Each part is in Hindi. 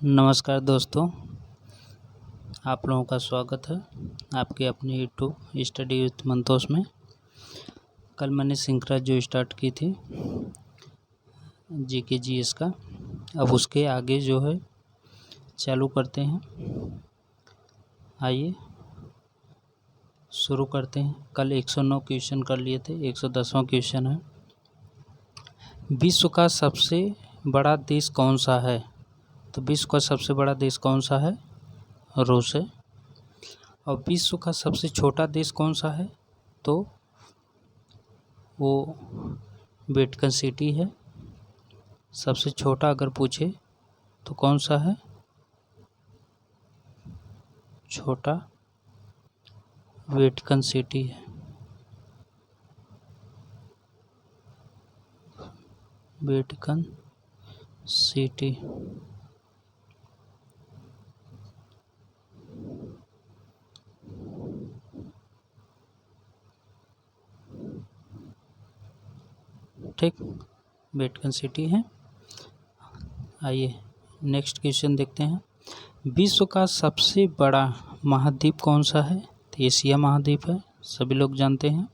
नमस्कार दोस्तों, आप लोगों का स्वागत है आपके अपने यूट्यूब स्टडी विथ मंतोष में। कल मैंने श्रृंखला जो स्टार्ट की थी जीके जीएस का, अब उसके आगे जो है चालू करते हैं। आइए शुरू करते हैं। कल 109 क्वेश्चन कर लिए थे, 110वां क्वेश्चन है। विश्व का सबसे बड़ा देश कौन सा है? तो विश्व का सबसे बड़ा देश कौन सा है? रूस है। और विश्व का सबसे छोटा देश कौन सा है? तो वो वेटिकन सिटी है। सबसे छोटा अगर पूछे तो कौन सा है? छोटा वेटिकन सिटी है। Vatican city. ठीक, वेटिकन सिटी है। आइए नेक्स्ट क्वेश्चन देखते हैं। विश्व का सबसे बड़ा महाद्वीप कौन सा है? तो एशिया महाद्वीप है, सभी लोग जानते हैं।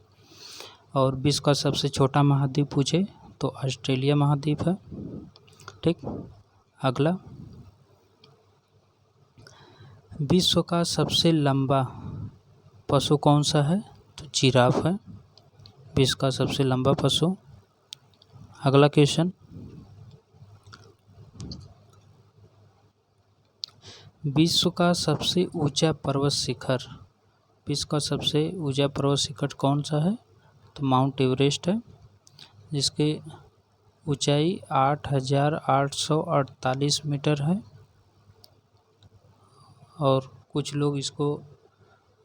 और विश्व का सबसे छोटा महाद्वीप पूछे तो ऑस्ट्रेलिया महाद्वीप है। ठीक, अगला, विश्व का सबसे लंबा पशु कौन सा है? तो जिराफ है, विश्व का सबसे लंबा पशु। अगला क्वेश्चन, विश्व का सबसे ऊंचा पर्वत शिखर, विश्व का सबसे ऊंचा पर्वत शिखर कौन सा है? तो माउंट एवरेस्ट है, जिसकी ऊंचाई 8,848 मीटर है। और कुछ लोग इसको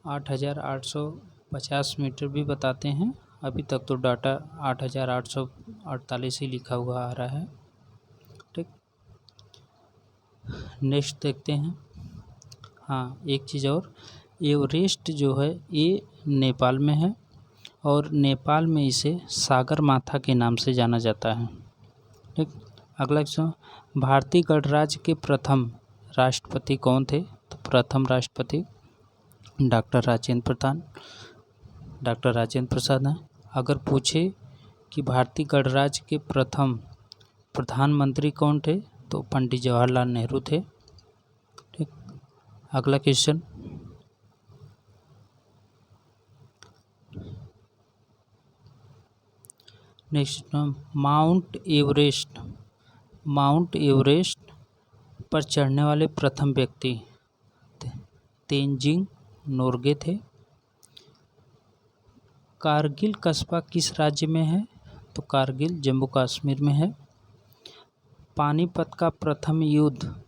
8,850 मीटर भी बताते हैं। अभी तक तो डाटा 8,848 ही लिखा हुआ आ रहा है। ठीक, नेक्स्ट देखते हैं। हाँ, एक चीज़ और, एवरेस्ट जो है ये नेपाल में है और नेपाल में इसे सागर माथा के नाम से जाना जाता है। ठीक, अगला क्वेश्चन, भारतीय गणराज्य के प्रथम राष्ट्रपति कौन थे? तो प्रथम राष्ट्रपति डॉक्टर राजेंद्र प्रसाद हैं। अगर पूछे कि भारतीय गणराज्य के प्रथम प्रधानमंत्री कौन थे? तो पंडित जवाहरलाल नेहरू थे। ठीक, अगला क्वेश्चन, नेक्स्ट, माउंट एवरेस्ट पर चढ़ने वाले प्रथम व्यक्ति तेंजिंग नोर्गे थे। कारगिल कस्बा किस राज्य में है? तो कारगिल जम्मू कश्मीर में है। पानीपत का प्रथम युद्ध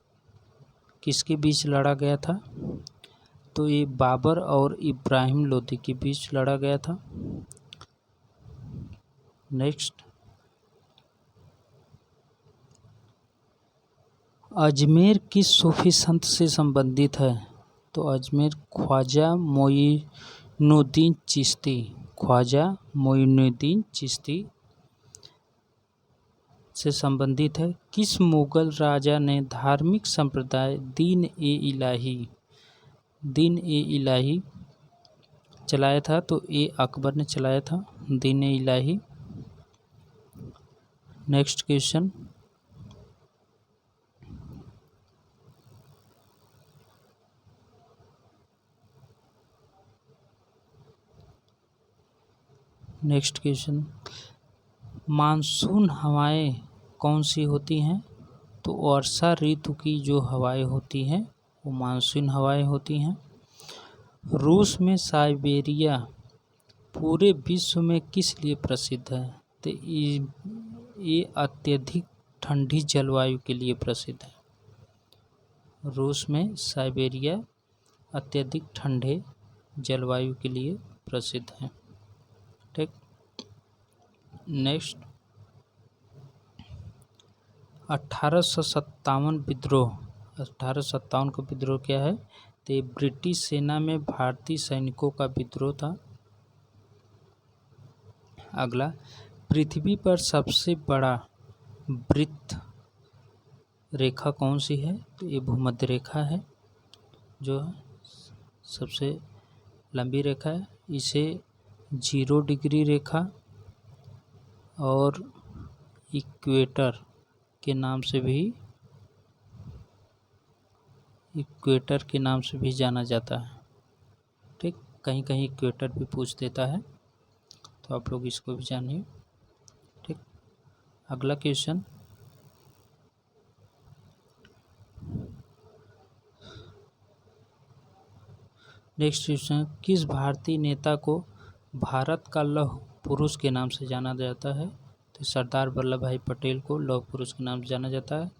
किसके बीच लड़ा गया था? तो ये बाबर और इब्राहिम लोदी के बीच लड़ा गया था। नेक्स्ट, अजमेर किस सूफी संत से संबंधित है? तो अजमेर ख्वाजा मोइनुद्दीन चिश्ती से संबंधित है। किस मुगल राजा ने धार्मिक संप्रदाय दीन ए इलाही चलाया था? तो ये अकबर ने चलाया था दीन ए इलाही। नेक्स्ट क्वेश्चन, मानसून हवाएं कौन सी होती हैं? तो वर्षा ऋतु की जो हवाएं होती हैं वो मानसून हवाएं होती हैं। रूस में साइबेरिया पूरे विश्व में किस लिए प्रसिद्ध है? तो ये अत्यधिक ठंडी जलवायु के लिए प्रसिद्ध है। रूस में साइबेरिया अत्यधिक ठंडे जलवायु के लिए प्रसिद्ध है। ठीक, नेक्स्ट, 1857 विद्रोह, 1857 का विद्रोह क्या है? तो ये ब्रिटिश सेना में भारतीय सैनिकों का विद्रोह था। अगला, पृथ्वी पर सबसे बड़ा वृत्त रेखा कौन सी है? तो ये भूमध्य रेखा है, जो है सबसे लंबी रेखा है। इसे 0 डिग्री रेखा और इक्वेटर के नाम से भी जाना जाता है। ठीक, कहीं कहीं इक्वेटर भी पूछ देता है, तो आप लोग इसको भी जानिए। ठीक, अगला क्वेश्चन, नेक्स्ट क्वेश्चन, किस भारतीय नेता को भारत का लौह पुरुष के नाम से जाना जाता है? तो सरदार वल्लभ भाई पटेल को लौह पुरुष के नाम से जाना जाता है।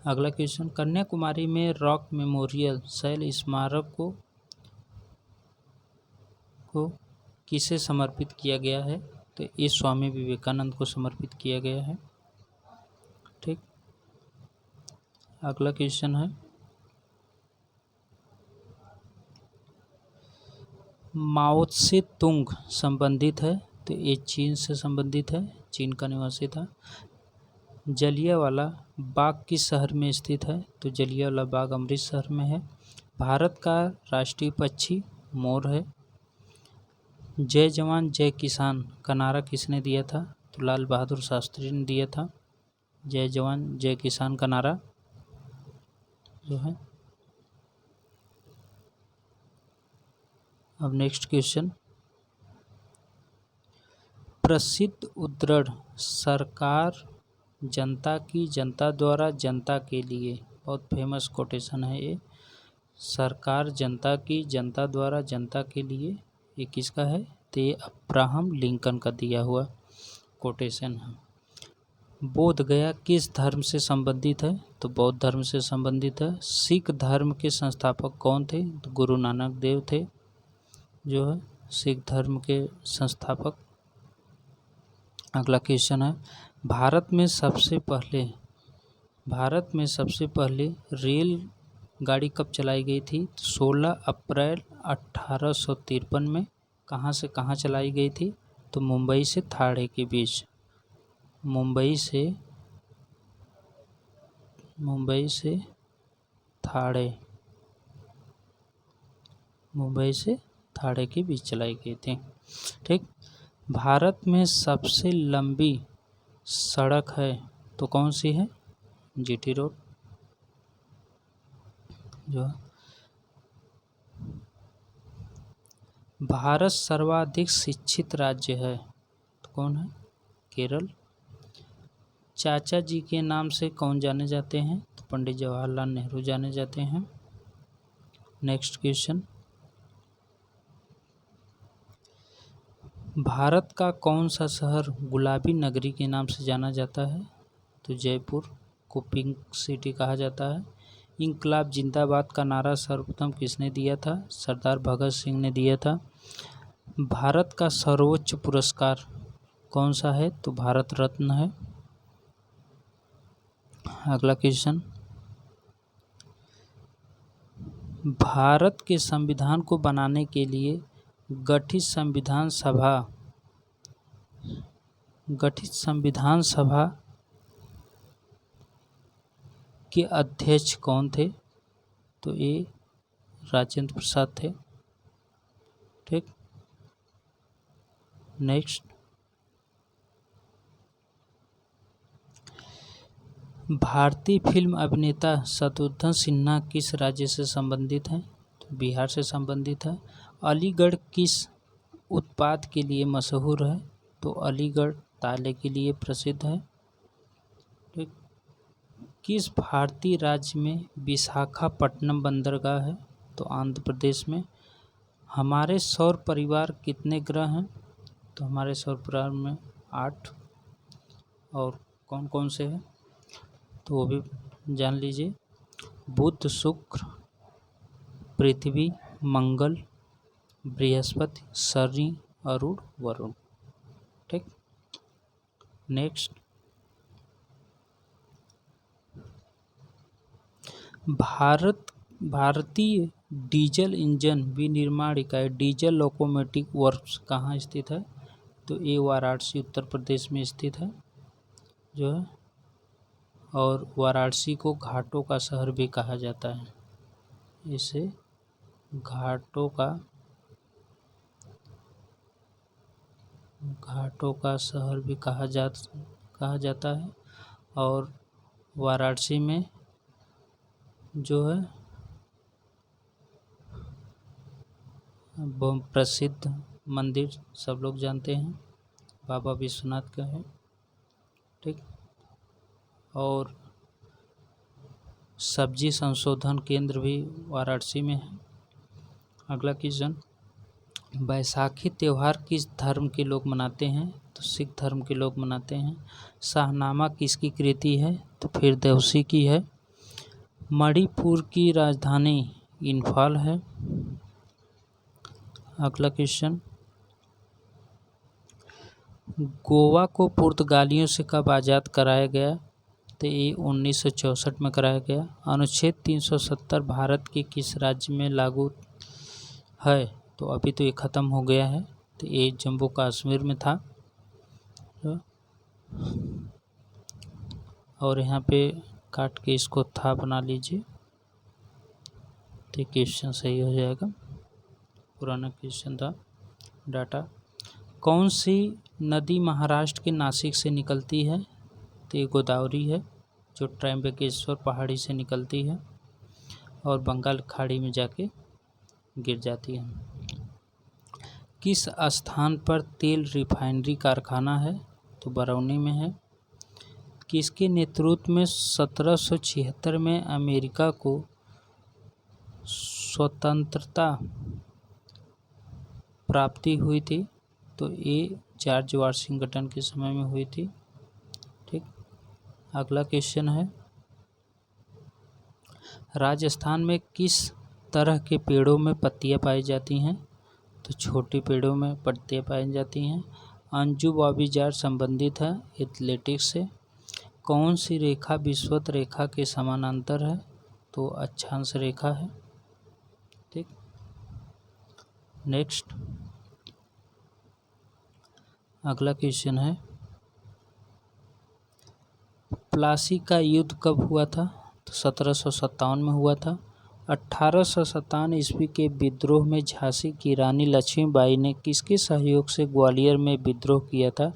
अगला क्वेश्चन, कन्याकुमारी में रॉक मेमोरियल शैल स्मारक को किसे समर्पित किया गया है? तो ये स्वामी विवेकानंद को समर्पित किया गया है। ठीक, अगला क्वेश्चन है, माओ से तुंग संबंधित है? तो ये चीन से संबंधित है, चीन का निवासी था। जलियांवाला बाग किस शहर में स्थित है? तो जलियांवाला बाग अमृतसर में है। भारत का राष्ट्रीय पक्षी मोर है। जय जवान जय किसान का नारा किसने दिया था? तो लाल बहादुर शास्त्री ने दिया था जय जवान जय किसान का नारा, जो है। अब नेक्स्ट क्वेश्चन, प्रसिद्ध उद्धरण सरकार जनता की जनता द्वारा जनता के लिए, बहुत फेमस कोटेशन है ये। सरकार जनता की जनता द्वारा जनता के लिए, ये किसका है? तो ये अब्राहम लिंकन का दिया हुआ कोटेशन है। बोध गया किस धर्म से संबंधित है? तो बौद्ध धर्म से संबंधित है। सिख धर्म के संस्थापक कौन थे? तो गुरु नानक देव थे, जो है सिख धर्म के संस्थापक। अगला क्वेश्चन है, भारत में सबसे पहले रेल गाड़ी कब चलाई गई थी? 16 अप्रैल 1853 में। कहाँ से कहाँ चलाई गई थी? तो मुंबई से थाणे के बीच। मुंबई से थाणे के बीच चलाई गई थी। ठीक, भारत में सबसे लंबी सड़क है तो कौन सी है? जीटी रोड, जो भारत सर्वाधिक शिक्षित राज्य है तो कौन है? केरल। चाचा जी के नाम से कौन जाने जाते हैं? तो पंडित जवाहरलाल नेहरू जाने जाते हैं। नेक्स्ट क्वेश्चन, भारत का कौन सा शहर गुलाबी नगरी के नाम से जाना जाता है? तो जयपुर को पिंक सिटी कहा जाता है। इंकलाब जिंदाबाद का नारा सर्वप्रथम किसने दिया था? सरदार भगत सिंह ने दिया था। भारत का सर्वोच्च पुरस्कार कौन सा है? तो भारत रत्न है। अगला क्वेश्चन, भारत के संविधान को बनाने के लिए गठित संविधान सभा के अध्यक्ष कौन थे? तो ये राजेंद्र प्रसाद थे। ठीक, नेक्स्ट, भारतीय फिल्म अभिनेता शत्रुघ्न सिन्हा किस राज्य से संबंधित हैं? तो बिहार से संबंधित है। अलीगढ़ किस उत्पाद के लिए मशहूर है? तो अलीगढ़ ताले के लिए प्रसिद्ध है। ठीक, किस भारतीय राज्य में विशाखापट्टनम बंदरगाह है? तो आंध्र प्रदेश में। हमारे सौर परिवार कितने ग्रह हैं? तो हमारे सौर परिवार में 8। और कौन कौन से हैं तो वो भी जान लीजिए। बुध, शुक्र, पृथ्वी, मंगल, बृहस्पति, शनि, अरुण, वरुण। ठीक, नेक्स्ट, भारतीय डीजल इंजन विनिर्माण इकाई डीजल लोकोमोटिव वर्क्स कहाँ स्थित है? तो ये वाराणसी उत्तर प्रदेश में स्थित है, जो है। और वाराणसी को घाटों का शहर भी कहा जाता है। इसे घाटों का शहर भी कहा जाता है। और वाराणसी में जो है बहुत प्रसिद्ध मंदिर सब लोग जानते हैं, बाबा विश्वनाथ का है। ठीक। और सब्जी संशोधन केंद्र भी वाराणसी में है। अगला क्वेश्चन, बैसाखी त्यौहार किस धर्म के लोग मनाते हैं? तो सिख धर्म के लोग मनाते हैं। शाहनामा किसकी कृति है? तो फिरदौसी की है। मणिपुर की राजधानी इम्फाल है। अगला क्वेश्चन, गोवा को पुर्तगालियों से कब आज़ाद कराया गया? तो ये 1964 में कराया गया। अनुच्छेद 370 भारत के किस राज्य में लागू है? तो अभी तो ये ख़त्म हो गया है, तो ये जम्मू कश्मीर में था। और यहाँ पे काट के इसको था बना लीजिए, तो क्वेश्चन सही हो जाएगा। पुराना क्वेश्चन था डाटा। कौन सी नदी महाराष्ट्र के नासिक से निकलती है? तो ये गोदावरी है, जो त्र्यंबकेश्वर पहाड़ी से निकलती है और बंगाल खाड़ी में जाके गिर जाती है। किस स्थान पर तेल रिफाइनरी कारखाना है? तो बरौनी में है। किसके नेतृत्व में 1776 में अमेरिका को स्वतंत्रता प्राप्ति हुई थी? तो ये जॉर्ज वाशिंगटन के समय में हुई थी। ठीक। अगला क्वेश्चन है, राजस्थान में किस तरह के पेड़ों में पत्तियां पाई जाती हैं? तो छोटी पेड़ों में पत्तियां पाई जाती हैं। अंजू बॉबी जाट संबंधित है एथलेटिक्स से। कौन सी रेखा विषुवत रेखा के समानांतर है? तो अक्षांश रेखा है। ठीक। नेक्स्ट, अगला क्वेश्चन है, प्लासी का युद्ध कब हुआ था? तो 1757 में हुआ था। 1857 ईस्वी के विद्रोह में झांसी की रानी लक्ष्मीबाई ने किसके सहयोग से ग्वालियर में विद्रोह किया था?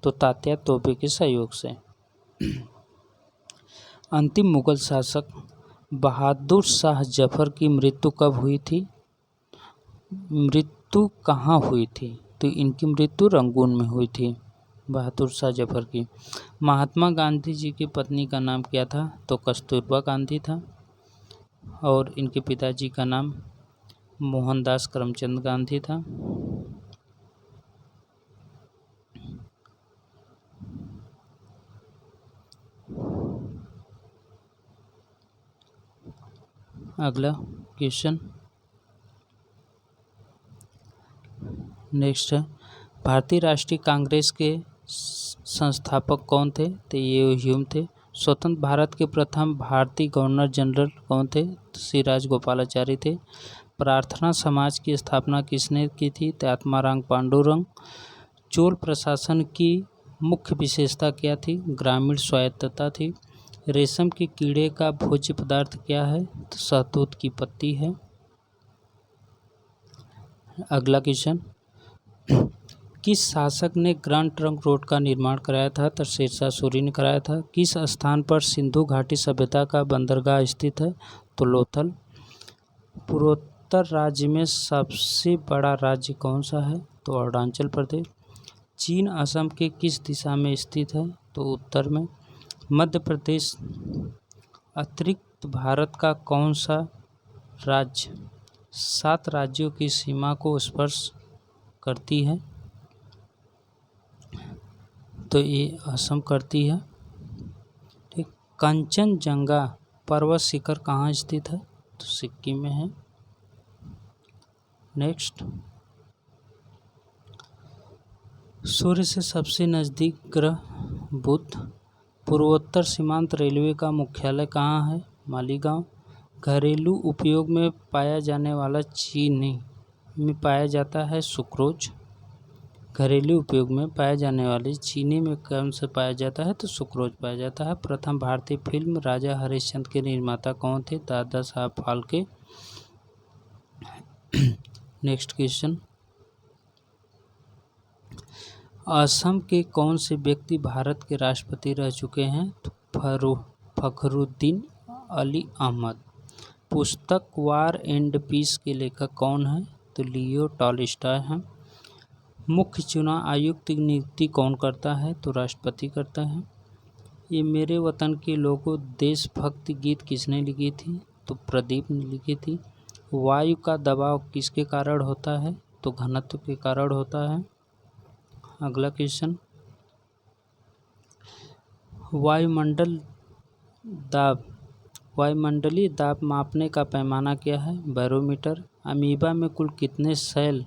तो तात्या तोपे के सहयोग से। अंतिम मुगल शासक बहादुर शाह जफर की मृत्यु कब हुई थी? मृत्यु कहाँ हुई थी? तो इनकी मृत्यु रंगून में हुई थी, बहादुर शाह जफर की। महात्मा गांधी जी की पत्नी का नाम क्या था? तो कस्तूरबा गांधी था। और इनके पिताजी का नाम मोहनदास करमचंद गांधी था। अगला क्वेश्चन नेक्स्ट है, भारतीय राष्ट्रीय कांग्रेस के संस्थापक कौन थे? तो ये ह्यूम थे। स्वतंत्र भारत के प्रथम भारतीय गवर्नर जनरल कौन थे? तो श्री राजगोपालाचारी थे। प्रार्थना समाज की स्थापना किसने की थी? तो आत्माराम पांडुरंग। चोल प्रशासन की मुख्य विशेषता क्या थी? ग्रामीण स्वायत्तता थी। रेशम के कीड़े का भोज्य पदार्थ क्या है? तो शहतूत की पत्ती है। अगला क्वेश्चन, किस शासक ने ग्रैंड ट्रंक रोड का निर्माण कराया था? तो शेरशाह सूरी ने कराया था। किस स्थान पर सिंधु घाटी सभ्यता का बंदरगाह स्थित है? तो लोथल। पूर्वोत्तर राज्य में सबसे बड़ा राज्य कौन सा है? तो अरुणाचल प्रदेश। चीन असम के किस दिशा में स्थित है? तो उत्तर में। मध्य प्रदेश अतिरिक्त भारत का कौन सा राज्य 7 राज्यों की सीमा को स्पर्श करती है? तो ये असम करती है। ठीक। कंचनजंगा पर्वत शिखर कहाँ स्थित है? तो सिक्किम में है। नेक्स्ट, सूर्य से सबसे नज़दीक ग्रह बुध। पूर्वोत्तर सीमांत रेलवे का मुख्यालय कहाँ है? मालीगांव। घरेलू उपयोग में पाया जाने वाला चीनी में पाया जाता है सुक्रोज। घरेलू उपयोग में पाए जाने वाली चीनी में कौन से पाया जाता है? तो सुक्रोज पाया जाता है। प्रथम भारतीय फिल्म राजा हरिश्चंद्र के निर्माता कौन थे? दादा साहब फाल्के। नेक्स्ट क्वेश्चन, असम के कौन से व्यक्ति भारत के राष्ट्रपति रह चुके हैं? तो फखरुद्दीन अली अहमद। पुस्तक वार एंड पीस के लेखक कौन है? तो लियो टॉल्स्टॉय हैं। मुख्य चुनाव आयुक्त की नियुक्ति कौन करता है? तो राष्ट्रपति करता है। ये मेरे वतन के लोगों देशभक्ति गीत किसने लिखी थी? तो प्रदीप ने लिखी थी। वायु का दबाव किसके कारण होता है? तो घनत्व के कारण होता है। अगला क्वेश्चन, वायुमंडलीय दाब मापने का पैमाना क्या है? बैरोमीटर। अमीबा में कुल कितने सेल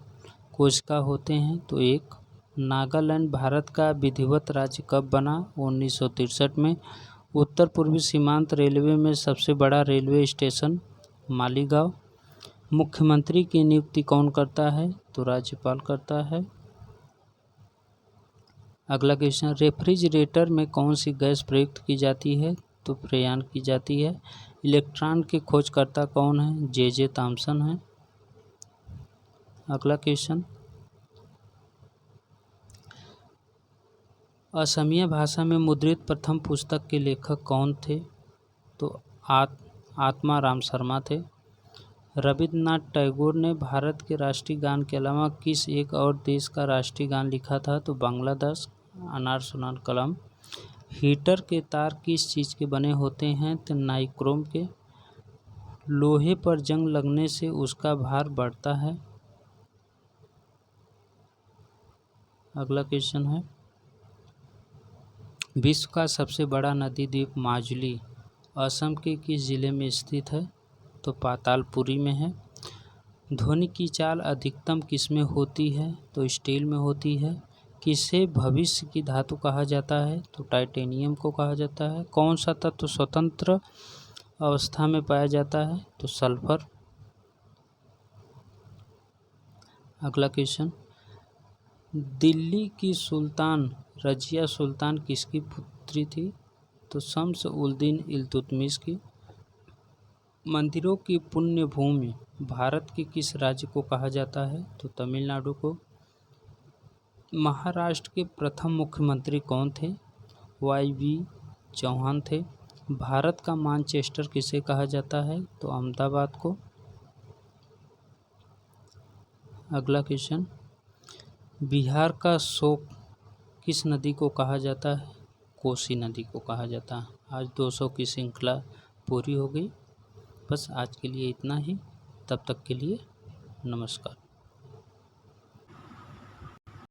कोशिका होते हैं? तो 1। नागालैंड भारत का विधिवत राज्य कब बना? 1963 में। उत्तर पूर्वी सीमांत रेलवे में सबसे बड़ा रेलवे स्टेशन मालीगांव। मुख्यमंत्री की नियुक्ति कौन करता है? तो राज्यपाल करता है। अगला क्वेश्चन, रेफ्रिजरेटर में कौन सी गैस प्रयुक्त की जाती है? तो फ्रेयान की जाती है। इलेक्ट्रॉन के खोजकर्ता कौन है? जे थॉमसन है। अगला क्वेश्चन, असमिया भाषा में मुद्रित प्रथम पुस्तक के लेखक कौन थे? तो आत्माराम शर्मा थे। रविन्द्रनाथ टैगोर ने भारत के राष्ट्रीय गान के अलावा किस एक और देश का राष्ट्रीय गान लिखा था? तो बांग्लादेश। अनार सुनार कलम। हीटर के तार किस चीज़ के बने होते हैं? तो नाइक्रोम के। लोहे पर जंग लगने से उसका भार बढ़ता है। अगला क्वेश्चन है, विश्व का सबसे बड़ा नदी द्वीप माजुली असम के किस जिले में स्थित है? तो पातालपुरी में है। ध्वनि की चाल अधिकतम किस में होती है? तो स्टील में होती है। किसे भविष्य की धातु कहा जाता है? तो टाइटेनियम को कहा जाता है। कौन सा तत्व स्वतंत्र अवस्था में पाया जाता है? तो सल्फर। अगला क्वेश्चन, दिल्ली की सुल्तान रजिया सुल्तान किसकी पुत्री थी? तो शम्स उल दीन इल्तुतमिश की। मंदिरों की पुण्य भूमि भारत के किस राज्य को कहा जाता है? तो तमिलनाडु को। महाराष्ट्र के प्रथम मुख्यमंत्री कौन थे? वाई चौहान थे। भारत का मैनचेस्टर किसे कहा जाता है? तो अहमदाबाद को। अगला क्वेश्चन, बिहार का शोक किस नदी को कहा जाता है? कोसी नदी को कहा जाता है। आज 200 की श्रृंखला पूरी हो गई। बस आज के लिए इतना ही। तब तक के लिए नमस्कार।